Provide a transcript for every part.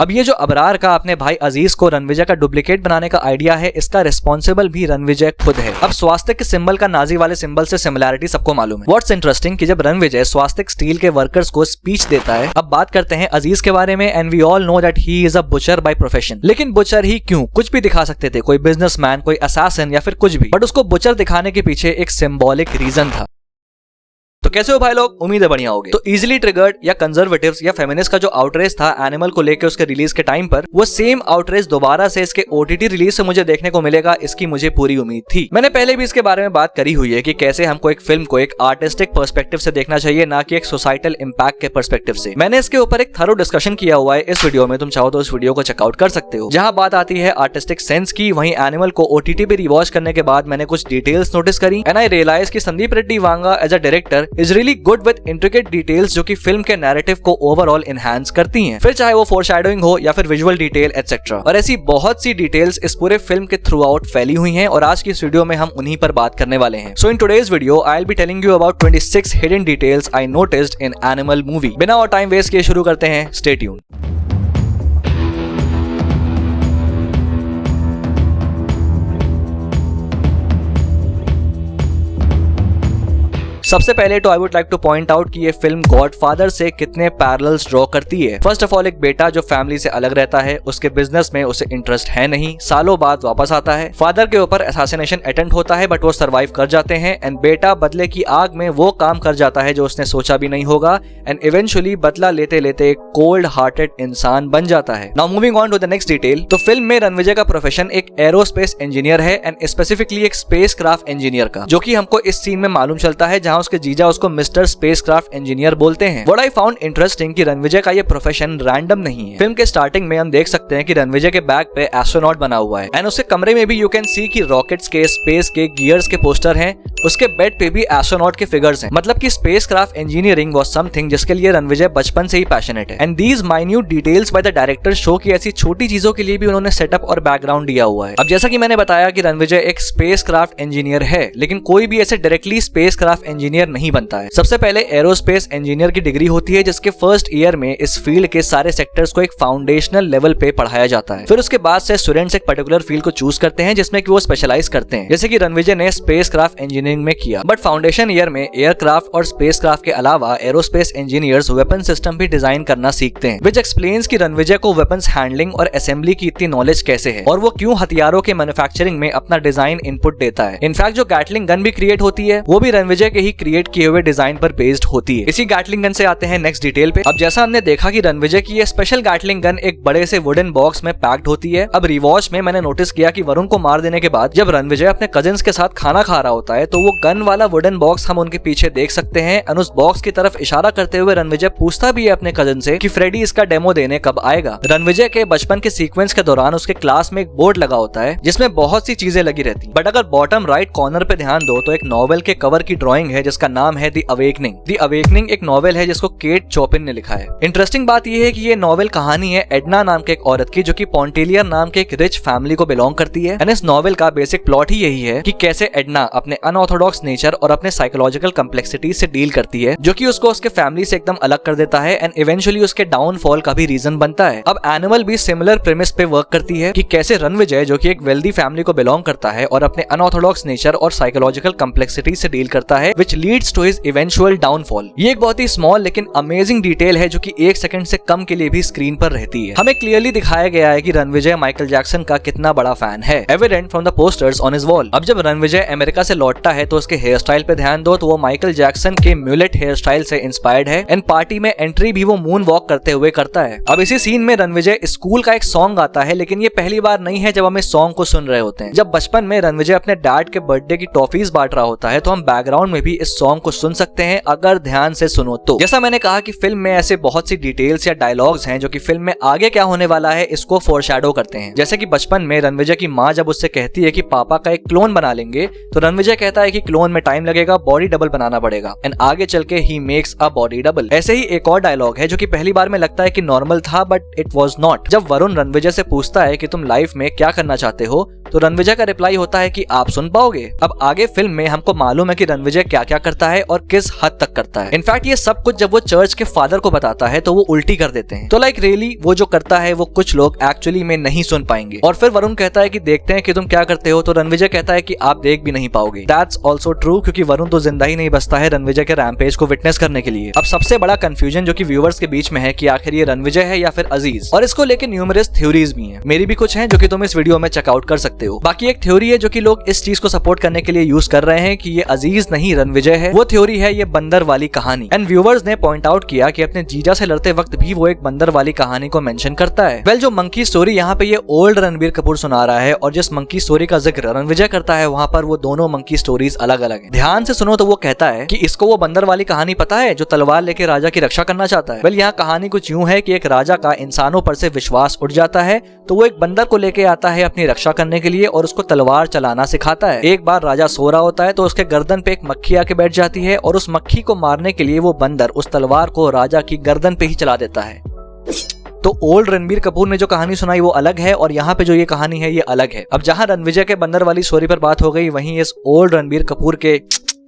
अब ये जो अबरार का अपने भाई अजीज को रणविजय का डुप्लीकेट बनाने का आइडिया है, इसका रिस्पॉन्सिबल भी रणविजय खुद है। अब स्वास्तिक के सिंबल का नाजी वाले सिंबल से सिमिलैरिटी सबको मालूम है। व्हाट्स इंटरेस्टिंग कि जब रणविजय स्वास्तिक स्टील के वर्कर्स को स्पीच देता है। अब बात करते हैं अजीज के बारे में। And we all know that he is a butcher by profession. लेकिन बुचर ही क्यों? कुछ भी दिखा सकते थे, कोई बिजनेसमैन, कोई असैसिन या फिर कुछ भी, बट उसको बुचर दिखाने के पीछे एक सिंबॉलिक रीजन था। तो कैसे हो भाई लोग? उम्मीद है बढ़िया होगे। तो इजीली ट्रिगर्ड या कंजर्वेटिव्स या फेमिनिस्ट का जो आउटरेज था एनिमल को लेकर उसके रिलीज के टाइम पर, वो सेम आउटरेज दोबारा से इसके ओटीटी रिलीज से मुझे देखने को मिलेगा, इसकी मुझे पूरी उम्मीद थी। मैंने पहले भी इसके बारे में बात करी हुई है कि कैसे हमको एक फिल्म को एक आर्टिस्टिक पर्सपेक्टिव से देखना चाहिए, ना कि एक सोसाइटल इंपैक्ट के पर्सपेक्टिव से। मैंने इसके ऊपर एक थरो डिस्कशन किया हुआ है इस वीडियो में, तुम चाहो तो उस वीडियो को चेकआउट कर सकते हो। जहां बात आती है आर्टिस्टिक सेंस की, वहीं एनिमल को ओटीटी पे रिवॉच करने के बाद मैंने कुछ डिटेल्स नोटिस करी एंड आई रियलाइज कि Sandeep Reddy Vanga as a director is really good with intricate details जो कि फिल्म के नैरेटिव को ओवरऑल एनहांस करती हैं, फिर चाहे वो फोरशैडोइंग हो या फिर विजुअल डिटेल एटसेट्रा। और ऐसी बहुत सी डिटेल्स इस पूरे फिल्म के थ्रू आउट फैली हुई हैं और आज की इस वीडियो में हम उन्हीं पर बात करने वाले हैं। So in today's video I will be telling you about 26 hidden details I noticed in Animal movie. बिना और टाइम वेस्ट किए शुरू करते हैं, स्टे ट्यून्ड। सबसे पहले तो I would like two point out कि ये फिल्म गॉडफादर से कितने पैरेलल्स ड्रॉ करती है। फर्स्ट ऑफ ऑल, एक बेटा जो फैमिली से अलग रहता है, उसके बिजनेस में उसे इंटरेस्ट है नहीं, सालों बाद वापस आता है, फादर के ऊपर असैसिनेशन अटेम्प्ट होता है बट वो सर्वाइव कर जाते हैं एंड बेटा बदले की आग में वो काम कर जाता है जो उसने सोचा भी नहीं होगा एंड इवेंचुअली बदला लेते लेते एक कोल्ड हार्टेड इंसान बन जाता है। Now moving on to the next detail. तो फिल्म में रणविजय का प्रोफेशन एक एरोस्पेस इंजीनियर है एंड स्पेसिफिकली एक स्पेस क्राफ्ट इंजीनियर का, जो कि हमको इस सीन में मालूम चलता है जहां उसके जीजा उसको मिस्टर स्पेसक्राफ्ट इंजीनियर बोलते हैं। व्हाट आई फाउंड इंटरेस्टिंग कि रणविजय का ये प्रोफेशन रैंडम नहीं है। फिल्म के स्टार्टिंग में हम देख सकते हैं कि रणविजय के बैग पे एस्ट्रोनॉट बना हुआ है एंड उसके कमरे में भी यू कैन सी कि रॉकेट्स के, स्पेस के, गियर्स के पोस्टर हैं। उसके बेड पे भी एस्ट्रोनॉट के फिगर्स हैं। मतलब कि स्पेसक्राफ्ट इंजीनियरिंग वाज समथिंग जिसके लिए रणविजय बचपन से ही पैशनेट है and these minute details by the director show की ऐसी छोटी चीजों के लिए भी उन्होंने सेटअप और बैकग्राउंड दिया हुआ है। अब जैसा कि मैंने बताया कि रणविजय एक स्पेसक्राफ्ट इंजीनियर है, लेकिन कोई भी ऐसे डायरेक्टली स्पेसक्राफ्ट इंजीनियर नहीं बनता है। सबसे पहले एरोस्पेस इंजीनियर की डिग्री होती है जिसके फर्स्ट ईयर में इस फील्ड के सारे सेक्टर्स को एक फाउंडेशनल लेवल पे पढ़ाया जाता है। फिर उसके बाद से स्टूडेंट्स एक पर्टिकुलर फील्ड को चूज करते हैं जिसमें कि वो स्पेशलाइज करते हैं, जैसे कि रणविजय ने स्पेसक्राफ्ट इंजीनियरिंग में किया। बट फाउंडेशन ईयर में एयरक्राफ्ट और स्पेसक्राफ्ट के अलावा एरोस्पेस इंजीनियर्स वेपन सिस्टम भी डिजाइन करना सीखते हैं, विच एक्सप्लेन्स कि रणविजय को वेपन्स हैंडलिंग और असेंबली की इतनी नॉलेज कैसे है और वो क्यों हथियारों के मैन्युफैक्चरिंग में अपना डिजाइन इनपुट देता है। इनफैक्ट जो गैटलिंग गन भी क्रिएट होती है वो भी रणविजय के ही क्रिएट किए हुए डिजाइन पर बेस्ड होती है। इसी गैटलिंग गन से आते हैं नेक्स्ट डिटेल पे। अब जैसा हमने देखा कि रणविजय की ये स्पेशल गैटलिंग गन एक बड़े से वुडन बॉक्स में पैक्ड होती है। अब रिवॉच में मैंने नोटिस किया कि वरुण को मार देने के बाद जब रणविजय अपने कजिन्स के साथ खाना खा रहा होता है तो वो गन वाला वुडन बॉक्स हम उनके पीछे देख सकते हैं और उस बॉक्स की तरफ इशारा करते हुए रणविजय पूछता भी है अपने कजिन से कि फ्रेडी इसका डेमो देने कब आएगा। रणविजय के बचपन के सीक्वेंस के दौरान उसके क्लास में एक बोर्ड लगा होता है जिसमें बहुत सी चीजें लगी रहती, बट अगर बॉटम राइट कॉर्नर पे ध्यान दो तो एक नॉवेल के कवर की ड्राइंग है जिसका नाम है द अवेकनिंग। द अवेकनिंग एक नॉवेल है जिसको केट चॉपिन ने लिखा है। इंटरेस्टिंग बात यह है कि ये नॉवेल कहानी है एडना नाम के एक औरत की जो कि पॉन्टेलियर नाम के एक रिच फैमिली को बिलोंग करती है एंड इस नॉवेल का बेसिक प्लॉट ही यही है कि कैसे एडना अपने अनऑर्थोडॉक्स नेचर और अपने साइकोलॉजिकल कम्प्लेक्सिटी से डील करती है जो कि उसको उसके फैमिली से एकदम अलग कर देता है एंड इवेंचुअली उसके डाउनफॉल का भी रीजन बनता है। अब एनिमल भी सिमिलर प्रेमिस पे वर्क करती है कि कैसे रणविजय जो कि एक वेल्दी फैमिली को बिलोंग करता है और अपने अनऑर्थोडॉक्स नेचर और साइकोलॉजिकल कम्प्लेक्सिटी से डील करता है which leads to his eventual downfall. ये एक बहुत ही स्मॉल लेकिन अमेजिंग डिटेल है जो कि 1 सेकंड से कम के लिए भी स्क्रीन पर रहती है। हमें क्लियरली दिखाया गया है कि रणविजय माइकल जैक्सन का कितना बड़ा फैन है, evident from the posters on his wall. अब जब रणविजय अमेरिका से लौटता है तो उसके हेयर स्टाइल पे ध्यान दो तो वो माइकल जैक्सन के म्यूलेट हेयर स्टाइल से इंस्पायर्ड है एंड पार्टी में एंट्री भी वो मून वॉक करते हुए करता है। अब इसी सीन में रणविजय स्कूल का एक सॉन्ग आता है, लेकिन ये पहली बार नहीं है जब हम इस सॉन्ग को सुन रहे होते हैं। जब बचपन में रणविजय अपने डैड के बर्थडे की टॉफीज बांट रहा होता है तो हम बैकग्राउंड में भी इस सॉन्ग को सुन सकते हैं अगर ध्यान से सुनो तो। जैसा मैंने कहा कि फिल्म में ऐसे बहुत सी डिटेल्स या डायलॉग्स हैं जो कि फिल्म में आगे क्या होने वाला है इसको फोरशैडो करते हैं। जैसे कि बचपन में रणविजय की माँ जब उससे कहती है कि पापा का एक क्लोन बना लेंगे तो रणविजय कहता है कि क्लोन में टाइम लगेगा, बॉडी डबल बनाना पड़ेगा एंड आगे चल के he makes a body double. ऐसे ही एक और डायलॉग है जो कि पहली बार में लगता है कि नॉर्मल था बट इट वाज नॉट। जब वरुण रणविजय से पूछता है कि तुम लाइफ में क्या करना चाहते हो तो रणविजय का रिप्लाई होता है कि आप सुन पाओगे। अब आगे फिल्म में हमको मालूम है कि रणविजय क्या क्या करता है और किस हद तक करता है। इनफैक्ट ये सब कुछ जब वो चर्च के फादर को बताता है तो वो उल्टी कर देते हैं। तो लाइक रियली वो जो करता है वो कुछ लोग एक्चुअली में नहीं सुन पाएंगे। और फिर वरुण कहता है कि देखते हैं कि तुम क्या करते हो, तो रणविजय कहता है कि आप देख भी नहीं पाओगे। दैट्स ऑल्सो ट्रू, क्योंकि वरुण तो जिंदा ही नहीं बचता है रणविजय के रैम्पेज को विटनेस करने के लिए। अब सबसे बड़ा कंफ्यूजन जो कि व्यूअर्स के बीच में है कि आखिर ये रणविजय है या फिर अजीज, और इसको लेकर न्यूमरस थ्योरीज भी हैं। मेरी भी कुछ हैं जो कि तुम इस वीडियो में चेकआउट कर सकते हो। बाकी एक थ्योरी है जो कि लोग इस चीज को सपोर्ट करने के लिए यूज कर रहे हैं कि ये अजीज नहीं रणविजय है। वो थ्योरी है ये बंदर वाली कहानी। एंड व्यूअर्स ने पॉइंट आउट किया कि अपने जीजा से लड़ते वक्त भी वो एक बंदर वाली कहानी को मेंशन करता है। वेल जो मंकी स्टोरी यहाँ पे ये ओल्ड रणबीर कपूर सुना रहा है और जिस मंकी स्टोरी का जिक्र रणविजय करता है वहाँ पर वो दोनों मंकी स्टोरीज अलग अलग हैं। ध्यान से सुनो तो वो कहता है कि इसको वो बंदर वाली कहानी पता है जो तलवार लेके राजा की रक्षा करना चाहता है। वेल यहाँ कहानी कुछ यूं है कि एक राजा का इंसानों पर से विश्वास उठ जाता है तो वो एक बंदर को लेके आता है अपनी रक्षा करने के लिए और उसको तलवार चलाना सिखाता है। एक बार राजा सो रहा होता है तो उसके गर्दन पे एक मक्खी आके बैठ जाती है और उस मक्खी को मारने के लिए वो बंदर उस तलवार को राजा की गर्दन पे ही चला देता है। तो ओल्ड रणबीर कपूर ने जो कहानी सुनाई वो अलग है और यहाँ पे जो ये कहानी है ये अलग है। अब जहाँ रणविजय के बंदर वाली स्टोरी पर बात हो गई, वहीं इस ओल्ड रणबीर कपूर के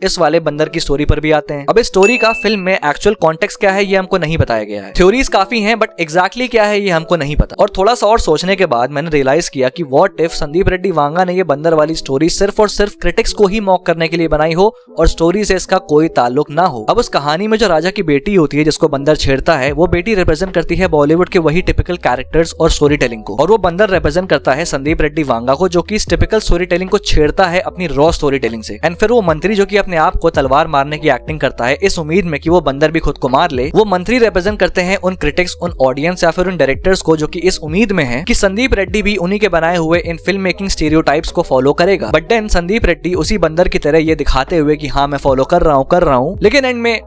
इस वाले बंदर की स्टोरी पर भी आते हैं। अब इस स्टोरी का फिल्म में एक्चुअल कॉन्टेक्स्ट क्या है ये हमको नहीं बताया गया है। थ्योरीज काफी हैं बट एग्जैक्टली क्या है ये हमको नहीं पता। और थोड़ा सा और सोचने के बाद मैंने रियलाइज किया कि व्हाट इफ संदीप रेड्डी वांगा ने ये बंदर वाली स्टोरी सिर्फ और सिर्फ क्रिटिक्स को ही मॉक करने के लिए बनाई हो और स्टोरी से इसका कोई ताल्लुक ना हो। अब उस कहानी में जो राजा की बेटी होती है जिसको बंदर छेड़ता है, वो बेटी रिप्रेजेंट करती है बॉलीवुड के वही टिपिकल कैरेक्टर्स और स्टोरी टेलिंग को, और वो बंदर रिप्रेजेंट करता है संदीप रेड्डी वांगा को, जो कि इस टिपिकल स्टोरी टेलिंग को छेड़ता है अपनी रॉ स्टोरी टेलिंग से। एंड फिर वो मंत्री जो कि अपने आप को तलवार मारने की एक्टिंग करता है इस उम्मीद में कि वो बंदर भी खुद को मार ले। वो मंत्री रिप्रेजेंट करते हैं उन क्रिटिक्स, उन ऑडियंस या फिर उन डायरेक्टर्स को जो कि इस उम्मीद में है कि संदीप रेड्डी भी उन्हीं के बनाए हुए इन फिल्म मेकिंग स्टीरियोटाइप्स को फॉलो करेगा। बट देन संदीप रेड्डी उसी बंदर की तरह ये दिखाते हुए कि हाँ मैं फॉलो कर रहा हूँ, लेकिन एंड में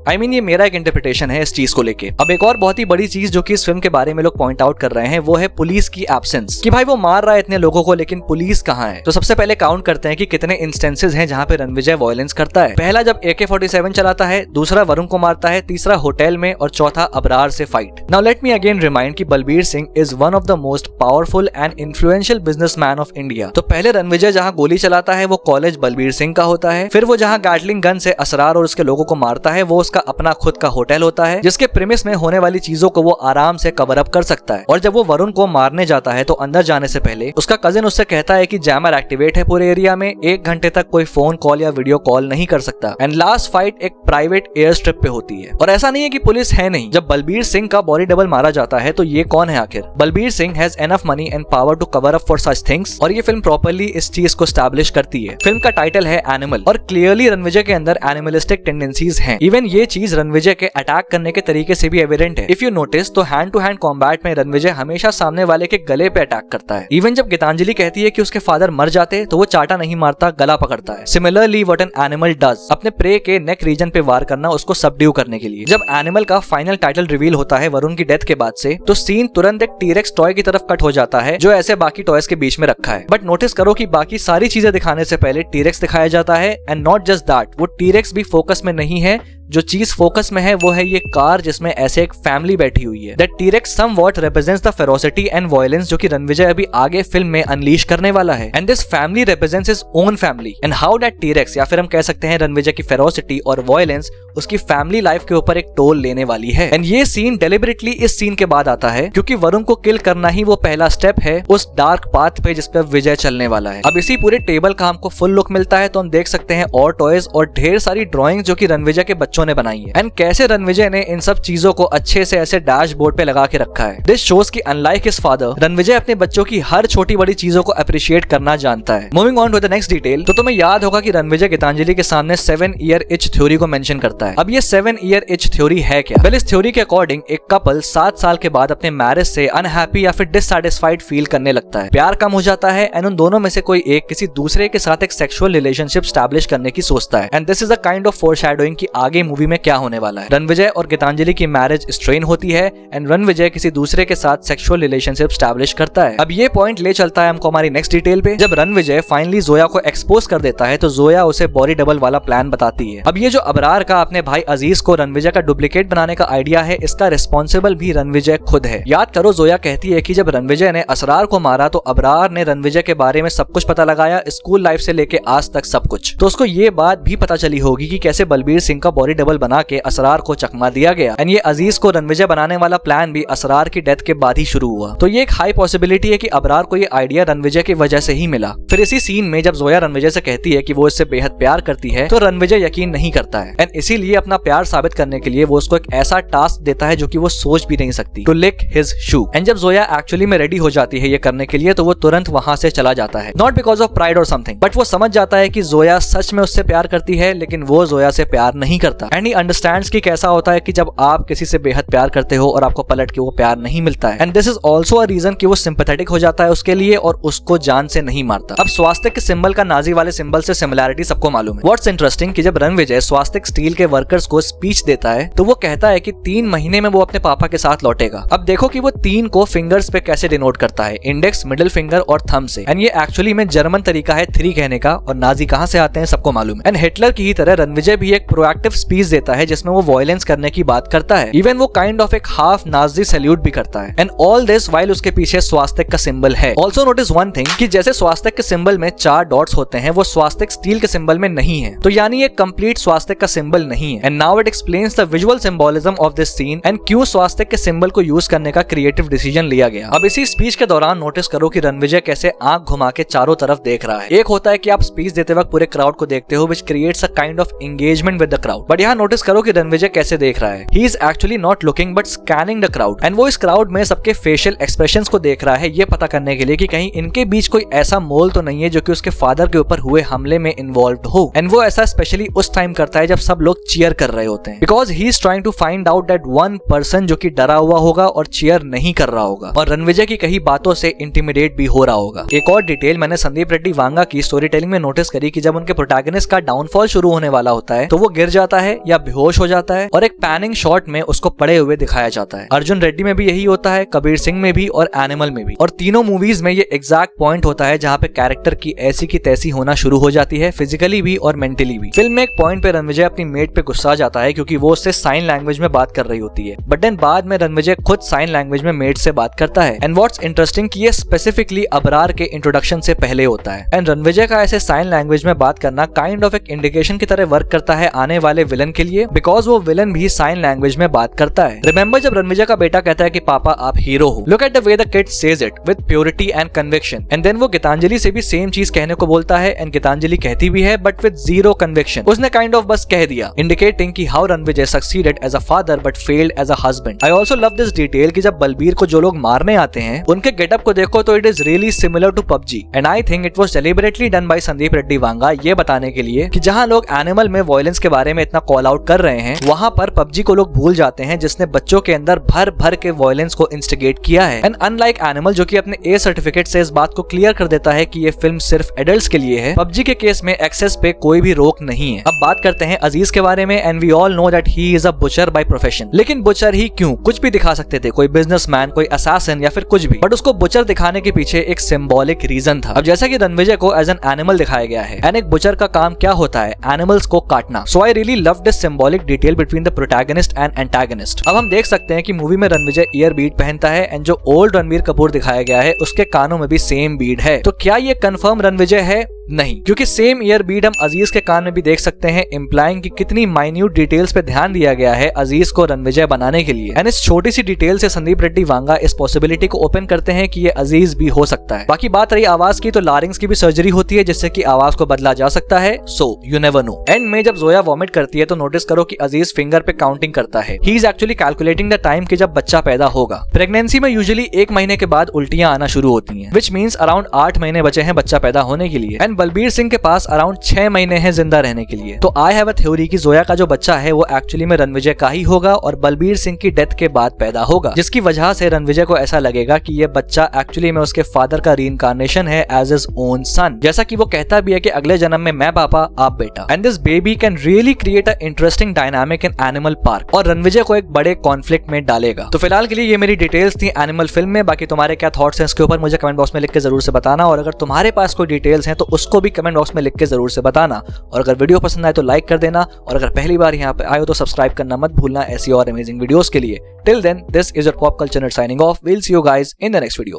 ये मेरा एक इंटरप्रिटेशन है इस चीज को लेके। अब एक और बहुत ही बड़ी चीज जो कि इस फिल्म के बारे में लोग पॉइंट आउट कर रहे हैं वो है पुलिस की एब्सेंस, कि भाई वो मार रहा है इतने लोगों को लेकिन पुलिस कहाँ है। तो सबसे पहले काउंट करते हैं कि कितने इंस्टेंसेस हैं जहाँ पे रणविजय वायलेंस करता है। पहला जब AK-47 चलाता है, दूसरा वरुण को मारता है, तीसरा होटल में, और चौथा अबरार से fight. Now let me again remind कि Balbir Singh is one of the most powerful and influential businessman of India. तो पहले रणविजय जहाँ गोली चलाता है वो कॉलेज बलबीर सिंह का होता है, फिर वो जहाँ गैटलिंग गन से असरार और उसके लोगों को मारता है वो उसका अपना खुद का होटल होता है, जिसके प्रीमिस में होने वाली चीजों को वो आराम से कवर अप कर सकता है। और जब वो वरुण को मारने जाता है तो अंदर जाने से पहले उसका कजिन उससे कहता है कि जैमर एक्टिवेट है पूरे एरिया में, 1 घंटे तक कोई फोन कॉल या वीडियो कॉल नहीं कर सकता। एंड लास्ट फाइट एक प्राइवेट एयर स्ट्रिप पे होती है। और ऐसा नहीं है कि पुलिस है नहीं, जब बलबीर सिंह का बॉडी डबल मारा जाता है तो ये कौन है आखिर। Balbir Singh has enough money and power to cover up for such things, और ये फिल्म प्रॉपर्ली इस चीज को एस्टैब्लिश करती है। फिल्म का टाइटल है एनिमल, और क्लियरली रणविजय के अंदर एनिमलिस्टिक टेंडेंसीज हैं। इवन ये चीज रणविजय के अटैक करने के तरीके से भी एविडेंट है। इफ यू नोटिस तो हैंड टू हैंड कॉम्बैट में रणविजय हमेशा सामने वाले के गले पे अटैक करता है। इवन जब गीतांजलि कहती है कि उसके फादर मर जाते तो वो चाटा नहीं मारता, गला पकड़ता है। Similarly what an animal does, अपने प्रे के नेक रीजन पे वार करना उसको सबड्यू करने के लिए। जब एनिमल का फाइनल टाइटल रिवील होता है वरुण की डेथ के बाद से, तो सीन तुरंत एक टीरेक्स टॉय की तरफ कट हो जाता है जो ऐसे बाकी टॉयज के बीच में रखा है। बट नोटिस करो कि बाकी सारी चीजें दिखाने से पहले टीरेक्स दिखाया जाता है। एंड नॉट जस्ट दैट, वो टीरेक्स भी फोकस में नहीं है, जो चीज फोकस में है वो है ये कार जिसमें ऐसे एक फैमिली बैठी हुई है। That T-Rex somewhat represents the ferocity and violence जो कि रणविजय अभी आगे फिल्म में अनलीश करने वाला है। And this family represents his own family, and how that T-Rex, या फिर हम कह सकते हैं रणविजय की फेरोसिटी और वायलेंस उसकी फैमिली लाइफ के ऊपर एक टोल लेने वाली है। एंड ये सीन डेलिबरेटली इस सीन के बाद आता है क्योंकि वरुण को किल करना ही वो पहला स्टेप है उस डार्क पाथ पे जिस पे विजय चलने वाला है। अब इसी पूरे टेबल का हमको फुल लुक मिलता है तो हम देख सकते हैं और टॉयज और ढेर सारी ड्राइंग जो कि रणविजय के बच्चों ने बनाई है। एंड कैसे रणविजय ने इन सब चीजों को अच्छे से ऐसे डैशबोर्ड पे लगा के रखा है। दिस शोज की अनलाइक हिज फादर, रणविजय अपने बच्चों की हर छोटी बड़ी चीजों को अप्रिशिएट करना जानता है। Moving on to the next detail, तो तुम्हें याद होगा कि रणविजय गीतांजलि के सामने 7 ईयर इच थ्योरी को मेंशन करता है। अब ये 7 ईयर इच थ्योरी है क्या? वेल, इस थ्योरी के अकॉर्डिंग एक कपल 7 साल के बाद अपने मैरिज से अनहैप्पी या फिर डिससैटिस्फाइड फील करने लगता है, प्यार कम हो जाता है एंड उन दोनों में से कोई एक किसी दूसरे के साथ एक सेक्सुअल रिलेशनशिप एस्टैब्लिश करने की सोचता है। And this is a kind of foreshadowing कि आगे आगे मूवी में क्या होने वाला है। रणविजय और गीतांजलि की मैरिज स्ट्रेन होती है एंड रणविजय किसी दूसरे के साथ सेक्सुअल रिलेशनशिप स्टैब्लिश करता है। अब ये पॉइंट ले चलता है हमको हमारी नेक्स्ट डिटेल पे। जब रणविजय फाइनली जोया को एक्सपोज कर देता है तो जोया उसे बॉडी डबल वाला प्लान बताती है। अब ये जो अबरार का अपने भाई अजीज को रणविजय का डुप्लीकेट बनाने का आइडिया है, इसका रिस्पॉन्सिबल भी रणविजय खुद है। याद करो, जोया कहती है कि जब रणविजय ने असरार को मारा तो अबरार ने रणविजय के बारे में सब कुछ पता लगाया, स्कूल लाइफ से लेके आज तक सब कुछ। तो उसको ये बात भी पता चली होगी कि कैसे बलबीर सिंह का बॉडी डबल बना के असरार को चकमा दिया गया एंड ये अजीज को रणविजय बनाने वाला प्लान भी असरार की डेथ के बाद ही शुरू हुआ। तो ये एक हाई पॉसिबिलिटी है कि अबरार को ये आइडिया रणविजय की वजह से ही मिला। फिर इसी सीन में जब जोया रणविजय से कहती है कि वो इससे बेहद प्यार करती है तो रणविजय यकीन नहीं करता है एंड इसीलिए अपना प्यार साबित करने के लिए वो उसको एक ऐसा टास्क देता है जो कि वो सोच भी नहीं सकती, to lick his shoe. And जब जोया एक्चुअली में रेडी हो जाती है ये करने के लिए तो वो तुरंत वहां से चला जाता है, नॉट बिकॉज ऑफ प्राइड और समथिंग, बट वो समझ जाता है कि जोया सच में उससे प्यार करती है लेकिन वो जोया से प्यार नहीं करता। एंड ही अंडरस्टैंड्स कि कैसा होता है कि जब आप किसी से बेहद प्यार करते हो और आपको पलट के वो प्यार नहीं मिलता है। And this is also a reason कि वो सिंपैथेटिक हो जाता है उसके लिए और उसको जान से नहीं मारता। अब स्वास्तिक के सिंबल का नाजी वाले सिंबल से सिमिलैरिटी सबको मालूम है। व्हाट्स इंटरेस्टिंग कि जब रणविजय स्वास्तिक स्टील के वर्कर्स को स्पीच देता है तो वो कहता है कि 3 महीने में वो अपने पापा के साथ लौटेगा। अब देखो कि वो 3 को फिंगर्स पे कैसे डिनोट करता है, इंडेक्स, मिडिल फिंगर और थंब से। एंड ये एक्चुअली में जर्मन तरीका है 3 कहने का और नाजी कहां से आते हैं सबको मालूम है। एंड हिटलर की ही तरह रणविजय भी एक प्रोएक्टिव स्पीच देता है जिसमें वो वायलेंस करने की बात करता है। इवन वो काइंड ऑफ एक हाफ नाजी सैल्यूट भी करता है। एंड ऑल दिस व्हाइल उसके पीछे स्वास्तिक का सिंबल है। ऑल्सो नोटिस वन थिंग कि जैसे स्वास्तिक के सिंबल में 4 डॉट्स होते हैं वो स्वास्तिक स्टील के सिंबल में नहीं है, तो यानी ये कंप्लीट स्वास्तिक का सिंबल नहीं है। And now it explains the visual symbolism of this scene and क्यों स्वास्तिक के सिंबल को यूज करने का क्रिएटिव डिसीजन लिया गया। अब इसी स्पीच के दौरान नोटिस करो कि रणविजय कैसे आंख घुमा के चारों तरफ देख रहा है। एक होता है कि आप स्पीच देते वक्त पूरे क्राउड को देखते हो, which creates a kind of engagement with the crowd, but यहाँ नोटिस करो कि रणविजय कैसे देख रहा है। He is actually not looking but scanning the crowd, and वो इस क्राउड में सबके फेशियल एक्सप्रेशंस को देख रहा है ये पता करने के लिए कि कहीं इनके बीच कोई ऐसा मोल तो नहीं है जो कि उसके फादर के ऊपर हुए हमले में इन्वॉल्व हो। एंड वो ऐसा स्पेशली उस टाइम करता है जब सब लोग चीयर कर रहे होते हैं, because he is trying to find out that one person जो कि डरा हुआ होगा और चीयर नहीं कर रहा होगा और रणविजय की कई बातों से इंटिमिडेट भी हो रहा होगा। एक और डिटेल मैंने संदीप रेड्डी वांगा की स्टोरी टेलिंग में नोटिस करी कि जब उनके प्रोटैगनिस्ट का डाउनफॉल शुरू होने वाला होता है तो वो गिर जाता है या बेहोश हो जाता है और एक पैनिंग शॉट में उसको पड़े हुए दिखाया जाता है। अर्जुन रेड्डी में भी यही होता है, कबीर सिंह में भी और एनिमल में भी। और तीनों मूवीज में ये एग्जैक्ट पॉइंट होता है जहाँ पे कैरेक्टर की ऐसी की तैसी होना शुरू हो जाती है, फिजिकली भी और मेंटली भी। फिल्म में एक पॉइंट पे रणविजय अपनी मेट पे गुस्सा जाता है क्योंकि वो उससे साइन लैंग्वेज में बात कर रही होती है, बट देन बाद में रणविजय खुद साइन लैंग्वेज में मेट से बात करता है। एंड व्हाट्स इंटरेस्टिंग कि ये स्पेसिफिकली अबरार के इंट्रोडक्शन से पहले होता है। एंड रणविजय का ऐसे साइन लैंग्वेज में बात करना काइंड ऑफ एक इंडिकेशन की तरह वर्क करता है आने वाले विलन के लिए, बिकॉज वो विलन भी साइन लैंग्वेज में बात करता है। रिमेंबर जब रणविजय का बेटा कहता है कि पापा आप हीरो हो, look at the way the kid says it with purity and conviction. And then वो गीतांजलि से भी सेम चीज कहने को बोलता है एंड गीतांजलि कहती भी है बट विद जीरो कन्विक्शन। उसने काइंड ऑफ बस कह दिया, इंडिकेटिंग कि how Ranvijay succeeded as a father but failed as a husband. I also love this detail कि जब बलबीर को जो लोग मारने आते हैं उनके गेटअप को देखो तो it is really similar to PUBG and I think it was deliberately done by Sandeep Reddy Vanga, ये बताने के लिए कि जहां लोग एनिमल में वायलेंस के बारे में इतना कॉल आउट कर रहे हैं वहां पर पबजी को लोग भूल जाते हैं जिसने बच्चों के अंदर भर भर के वायलेंस को इंस्टिगेट किया है। एंड अनलाइक एनिमल जो कि अपने ए सर्टिफिकेट से इस बात को क्लियर कर देता है कि ये फिल्म सिर्फ एडल्ट्स के लिए है, पबजी के केस में एक्सेस पे कोई भी रोक नहीं है। अब बात करते हैं अजीज के बारे में and we all know that he is a butcher by profession. लेकिन बुचर ही क्यों? कुछ भी दिखा सकते थे, कोई बिजनेसमैन, कोई असैसिन या फिर कुछ भी, बट उसको बुचर दिखाने के पीछे एक सिंबॉलिक रीजन था। अब जैसा कि रणविजय को एज एन एनिमल दिखाया गया है एंड एक बुचर का काम क्या होता है, एनिमल्स को काटना। So I really love this symbolic detail between the protagonist and antagonist. अब हम देख सकते हैं कि मूवी में रणविजय ईयर बीड पहनता है एंड जो ओल्ड रणबीर कपूर दिखाया गया है उसके कानों में भी सेम बीड है। तो क्या ये कंफर्म रणविजय है? नहीं, क्योंकि सेम ईयर बीड हम अजीज के कान में भी देख सकते हैं, इंप्लाइंग कि कितनी माइन्यूट डिटेल्स पे ध्यान दिया गया है अजीज को रणविजय बनाने के लिए। एंड इस छोटी सी डिटेल से संदीप रेड्डी वांगा इस पॉसिबिलिटी को ओपन करते हैं कि ये अजीज भी हो सकता है। बाकी बात रही आवाज की, तो लारिंग्स की भी सर्जरी होती है जिससे कि आवाज को बदला जा सकता है। So you never know. And में जब जोया वॉमिट करती है तो नोटिस करो कि अजीज फिंगर पे काउंटिंग करता है। He is actually calculating the time कि जब बच्चा पैदा होगा। प्रेगनेंसी में यूजुअली 1 महीने के बाद उल्टियां आना शुरू होती हैं, विच मीन्स अराउंड 8 महीने बचे हैं बच्चा पैदा होने के लिए। एंड देन बलबीर सिंह के पास अराउंड 6 महीने हैं जिंदा रहने के लिए। तो आई हैव अ थ्योरी कि जोया का जो बच्चा है वो एक्चुअली में रणविजय का ही होगा और बलबीर सिंह की डेथ के बाद पैदा होगा, जिसकी वजह से रणविजय को ऐसा लगेगा कि ये बच्चा एक्चुअली में उसके फादर का रीइंकार्नेशन है एज हिज ओन सन, जैसा कि वो कहता भी है कि अगले जन्म में मैं पापा आप बेटा। And this baby can really create a interesting dynamic in animal park और रणविजय को एक बड़े कॉन्फ्लिक्ट में डालेगा। तो फिलहाल के लिए ये मेरी डिटेल्स थी एनिमल फिल्म में। बाकी तुम्हारे क्या थॉट्स हैं इसके ऊपर मुझे कमेंट बॉक्स में लिख के जरूर से बताना, और अगर तुम्हारे पास कोई डिटेल्स हैं तो उसको भी कमेंट बॉक्स में लिख के जरूर से बताना। और अगर वीडियो पसंद आए तो लाइक कर देना, और अगर पहली बार यहाँ पे आए हो तो सब्सक्राइब करना मत भूलना ऐसी और अमेजिंग वीडियोस के लिए। Till then, this is your pop culture nerd signing off. Will see you guys in the next video.